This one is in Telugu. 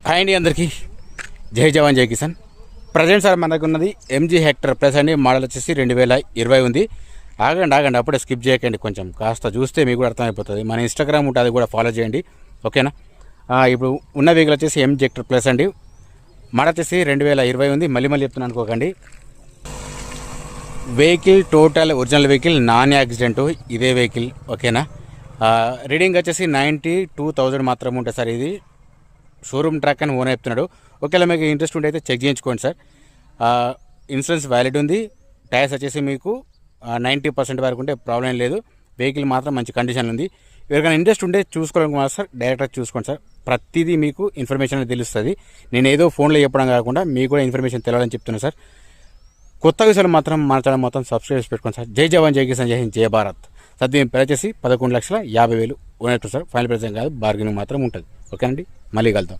హాయ్ అండి అందరికీ జై జవాన్ జై కిసాన్. ప్రజెంట్ సార్ మనకు ఉన్నది ఎంజీ హెక్టర్ ప్లస్ అండి. మోడల్ వచ్చేసి 2020 ఉంది. ఆగండి అప్పుడే స్కిప్ చేయకండి, కొంచెం కాస్త చూస్తే మీకు కూడా అర్థమైపోతుంది. మన ఇన్స్టాగ్రామ్ ఉంటుంది, అది కూడా ఫాలో చేయండి, ఓకేనా. ఇప్పుడు ఉన్న వెహికల్ వచ్చేసి ఎంజీ హెక్టర్ ప్లస్ అండి. మోడల్ వచ్చేసి 2020 ఉంది. మళ్ళీ చెప్తున్నాను అనుకోకండి. Vehicle total original vehicle, non accident ఇదే వెహికల్, ఓకేనా. రీడింగ్ వచ్చేసి 92,000 మాత్రం ఉంటుంది సార్. ఇది షోరూమ్ ట్రాక్ అని ఓన్ చెప్తున్నాడు. ఒకవేళ మీకు ఇంట్రెస్ట్ ఉంటే అయితే చెక్ చేయించుకోండి సార్. ఇన్సూరెన్స్ వ్యాలిడ్ ఉంది. టైర్స్ వచ్చేసి మీకు 90% వరకు ఉంటే ప్రాబ్లం లేదు. వెహికల్ మాత్రం మంచి కండిషన్ ఉంది. ఎవరికైనా ఇంట్రెస్ట్ ఉంటే చూసుకోవాలి సార్, డైరెక్ట్గా చూసుకోండి సార్. ప్రతిదీ మీకు ఇన్ఫర్మేషన్ తెలుస్తుంది. నేను ఏదో ఫోన్లో చెప్పడం కాకుండా మీకు కూడా ఇన్ఫర్మేషన్ తెలియాలని చెప్తున్నాను సార్. కొత్త విషయాలు మాత్రం మన ఛానల్ మొత్తం సబ్స్క్రైబ్ చేసి పెట్టుకోండి సార్. జై జవాన్ జై కిసాన్, జై హింద్, జై భారత్. సార్ దీని ప్రైస్ వచ్చేసి 11,50,000 ఉన్నట్టు సార్. ఫైనల్ ప్రైస్ కాదు, బార్గెనింగ్ మాత్రం ఉంటుంది, ఓకే అండి. మళ్ళీ కలుద్దాం.